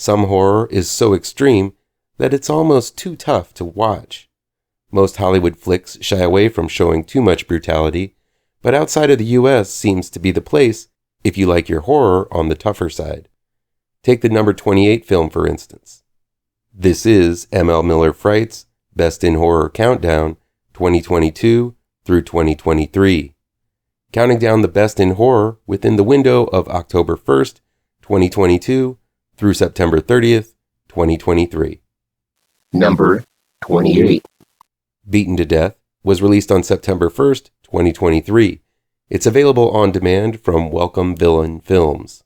Some horror is so extreme that it's almost too tough to watch. Most Hollywood flicks shy away from showing too much brutality, but outside of the US seems to be the place if you like your horror on the tougher side. Take the number 28 film, for instance. This is M.L. Miller Fright's Best in Horror Countdown 2022 through 2023, counting down the best in horror within the window of October 1st, 2022 through September 30th, 2023. Number 28. Beaten to Death was released on September 1st, 2023. It's available on demand from Welcome Villain Films.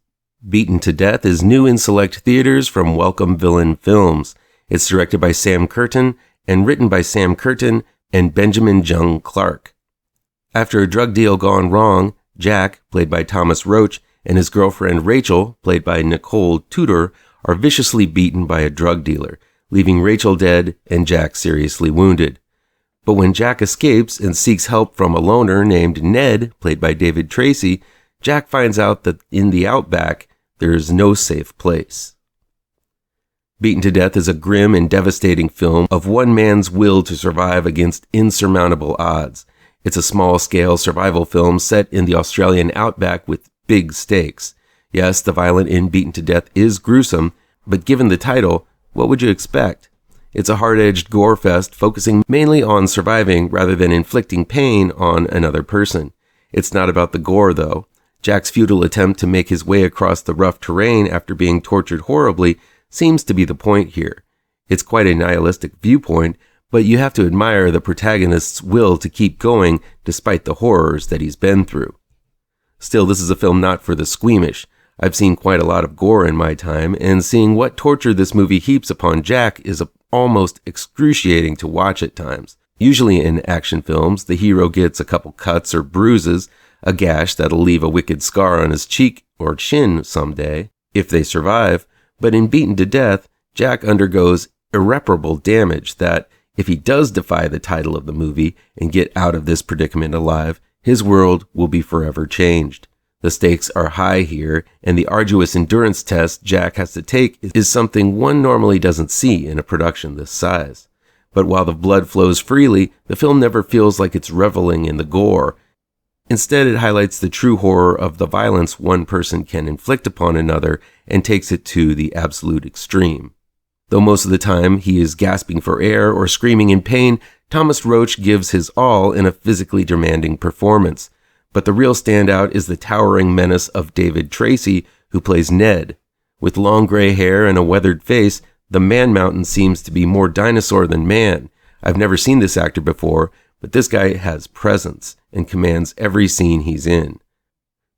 Beaten to Death is new in select theaters from Welcome Villain Films. It's directed by Sam Curtin and written by Sam Curtin and Benjamin Jung-Clarke. After a drug deal gone wrong, Jack, played by Thomas Roach, and his girlfriend Rachel, played by Nicole Tudor, are viciously beaten by a drug dealer, leaving Rachel dead and Jack seriously wounded. But when Jack escapes and seeks help from a loner named Ned, played by David Tracy, Jack finds out that in the outback, there is no safe place. Beaten to Death is a grim and devastating film of one man's will to survive against insurmountable odds. It's a small-scale survival film set in the Australian outback with big stakes. Yes, the violence in Beaten to Death is gruesome, but given the title, what would you expect? It's a hard-edged gore fest focusing mainly on surviving rather than inflicting pain on another person. It's not about the gore, though. Jack's futile attempt to make his way across the rough terrain after being tortured horribly seems to be the point here. It's quite a nihilistic viewpoint, but you have to admire the protagonist's will to keep going despite the horrors that he's been through. Still, this is a film not for the squeamish. I've seen quite a lot of gore in my time, and seeing what torture this movie heaps upon Jack is almost excruciating to watch at times. Usually in action films, the hero gets a couple cuts or bruises, a gash that'll leave a wicked scar on his cheek or chin someday, if they survive, but in Beaten to Death, Jack undergoes irreparable damage that, if he does defy the title of the movie and get out of this predicament alive, his world will be forever changed. The stakes are high here, and the arduous endurance test Jack has to take is something one normally doesn't see in a production this size. But while the blood flows freely, the film never feels like it's reveling in the gore. Instead, it highlights the true horror of the violence one person can inflict upon another and takes it to the absolute extreme. Though most of the time he is gasping for air or screaming in pain, Thomas Roach gives his all in a physically demanding performance. But the real standout is the towering menace of David Tracy, who plays Ned. With long gray hair and a weathered face, the Man-Mountain seems to be more dinosaur than man. I've never seen this actor before, but this guy has presence and commands every scene he's in.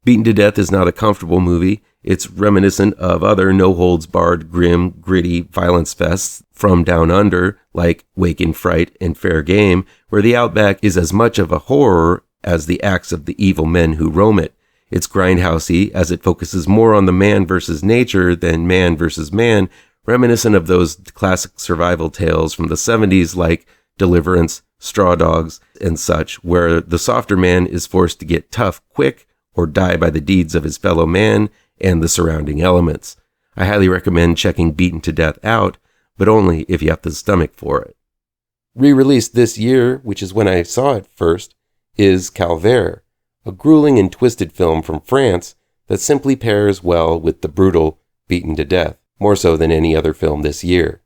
Beaten to Death is not a comfortable movie. It's reminiscent of other no-holds-barred, grim, gritty violence fests from down under, like Wake in Fright and Fair Game, where the outback is as much of a horror as the acts of the evil men who roam it. It's grindhousey, as it focuses more on the man versus nature than man versus man, reminiscent of those classic survival tales from the 70s like Deliverance, Straw Dogs, and such, where the softer man is forced to get tough quick or die by the deeds of his fellow man and the surrounding elements. I highly recommend checking Beaten to Death out, but only if you have the stomach for it. Re-released this year, which is when I saw it first, is CALVAIRE, a grueling and twisted film from France that simply pairs well with the brutal Beaten to Death, more so than any other film this year.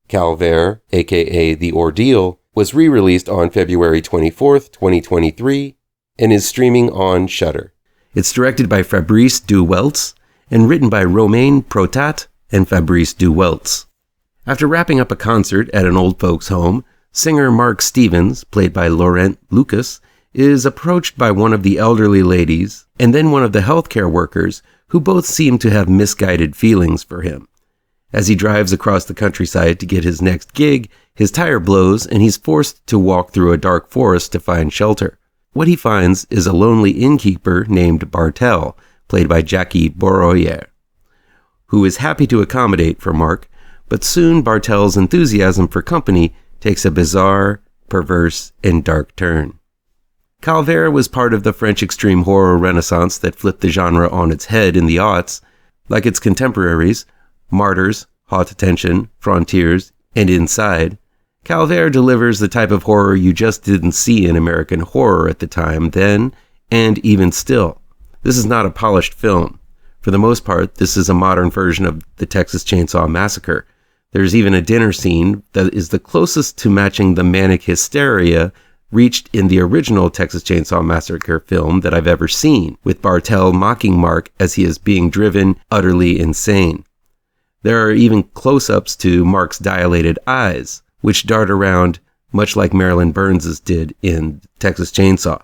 CALVAIRE, aka The Ordeal, was re-released on February 24th, 2023, and is streaming on Shudder. It's directed by Fabrice du Welz and written by Romain Protat and Fabrice du Welz. After wrapping up a concert at an old folks' home, singer Mark Stevens, played by Laurent Lucas, is approached by one of the elderly ladies and then one of the healthcare workers who both seem to have misguided feelings for him. As he drives across the countryside to get his next gig, his tire blows and he's forced to walk through a dark forest to find shelter. What he finds is a lonely innkeeper named Bartel, played by Jackie Bourroyer, who is happy to accommodate for Mark, but soon Bartel's enthusiasm for company takes a bizarre, perverse, and dark turn. CALVAIRE was part of the French extreme horror renaissance that flipped the genre on its head in the aughts. Like its contemporaries, Martyrs, Haute Tension, Frontiers, and Inside, Calvaire delivers the type of horror you just didn't see in American horror at the time then, and even still. This is not a polished film. For the most part, this is a modern version of the Texas Chainsaw Massacre. There's even a dinner scene that is the closest to matching the manic hysteria reached in the original Texas Chainsaw Massacre film that I've ever seen, with Bartell mocking Mark as he is being driven utterly insane. There are even close-ups to Mark's dilated eyes, which dart around much like Marilyn Burns's did in Texas Chainsaw.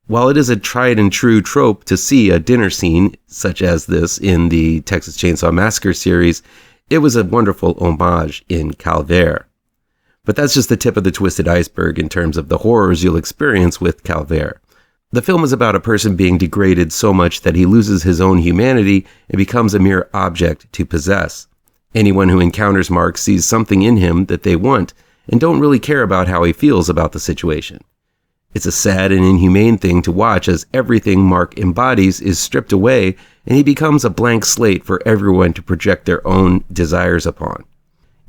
While it is a tried and true trope to see a dinner scene such as this in the Texas Chainsaw Massacre series, it was a wonderful homage in Calvaire. But that's just the tip of the twisted iceberg in terms of the horrors you'll experience with Calvaire. The film is about a person being degraded so much that he loses his own humanity and becomes a mere object to possess. Anyone who encounters Mark sees something in him that they want and don't really care about how he feels about the situation. It's a sad and inhumane thing to watch as everything Mark embodies is stripped away and he becomes a blank slate for everyone to project their own desires upon.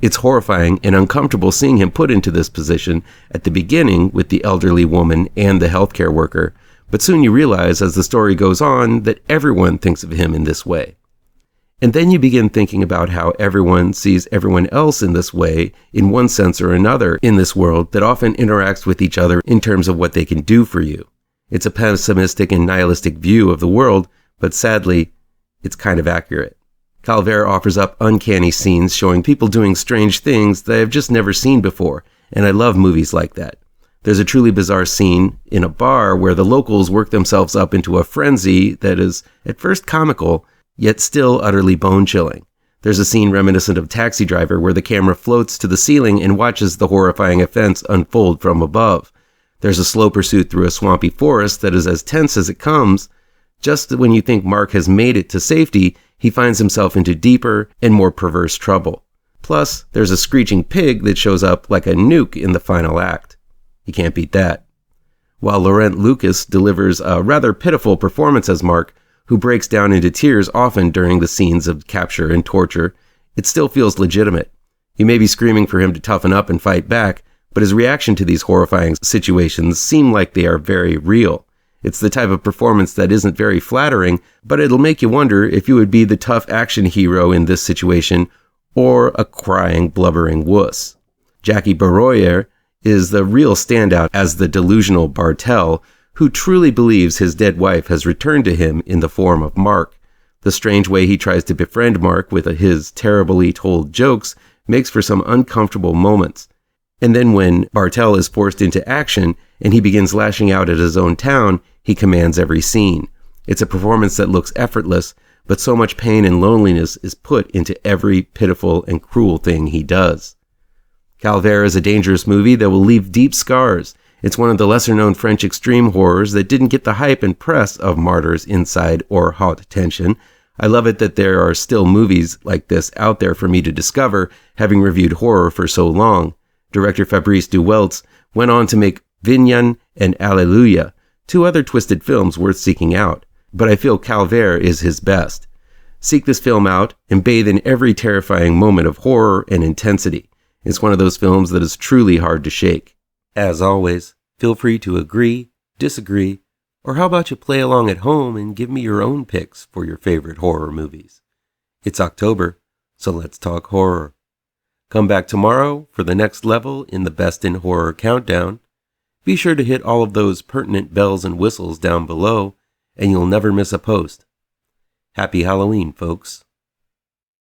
It's horrifying and uncomfortable seeing him put into this position at the beginning with the elderly woman and the healthcare worker, but soon you realize as the story goes on that everyone thinks of him in this way. And then you begin thinking about how everyone sees everyone else in this way, in one sense or another, in this world that often interacts with each other in terms of what they can do for you. It's a pessimistic and nihilistic view of the world, but sadly, it's kind of accurate. Calvaire offers up uncanny scenes showing people doing strange things that I've just never seen before, and I love movies like that. There's a truly bizarre scene in a bar where the locals work themselves up into a frenzy that is at first comical, yet still utterly bone-chilling. There's a scene reminiscent of Taxi Driver where the camera floats to the ceiling and watches the horrifying offense unfold from above. There's a slow pursuit through a swampy forest that is as tense as it comes. Just when you think Mark has made it to safety, he finds himself into deeper and more perverse trouble. Plus, there's a screeching pig that shows up like a nuke in the final act. You can't beat that. While Laurent Lucas delivers a rather pitiful performance as Mark, who breaks down into tears often during the scenes of capture and torture, it still feels legitimate. You may be screaming for him to toughen up and fight back, but his reaction to these horrifying situations seem like they are very real. It's the type of performance that isn't very flattering, but it'll make you wonder if you would be the tough action hero in this situation or a crying, blubbering wuss. Jackie Barroyer is the real standout as the delusional Bartell, who truly believes his dead wife has returned to him in the form of Mark. The strange way he tries to befriend Mark with his terribly told jokes makes for some uncomfortable moments. And then when Bartell is forced into action and he begins lashing out at his own town, he commands every scene. It's a performance that looks effortless, but so much pain and loneliness is put into every pitiful and cruel thing he does. Calvaire is a dangerous movie that will leave deep scars. It's one of the lesser-known French extreme horrors that didn't get the hype and press of Martyrs, Inside, or Haute Tension. I love it that there are still movies like this out there for me to discover, having reviewed horror for so long. Director Fabrice du Welz went on to make Vignan and Alleluia, two other twisted films worth seeking out, but I feel Calvaire is his best. Seek this film out and bathe in every terrifying moment of horror and intensity. It's one of those films that is truly hard to shake. As always, feel free to agree, disagree, or how about you play along at home and give me your own picks for your favorite horror movies. It's October, so let's talk horror. Come back tomorrow for the next level in the Best in Horror Countdown. Be sure to hit all of those pertinent bells and whistles down below, and you'll never miss a post. Happy Halloween, folks.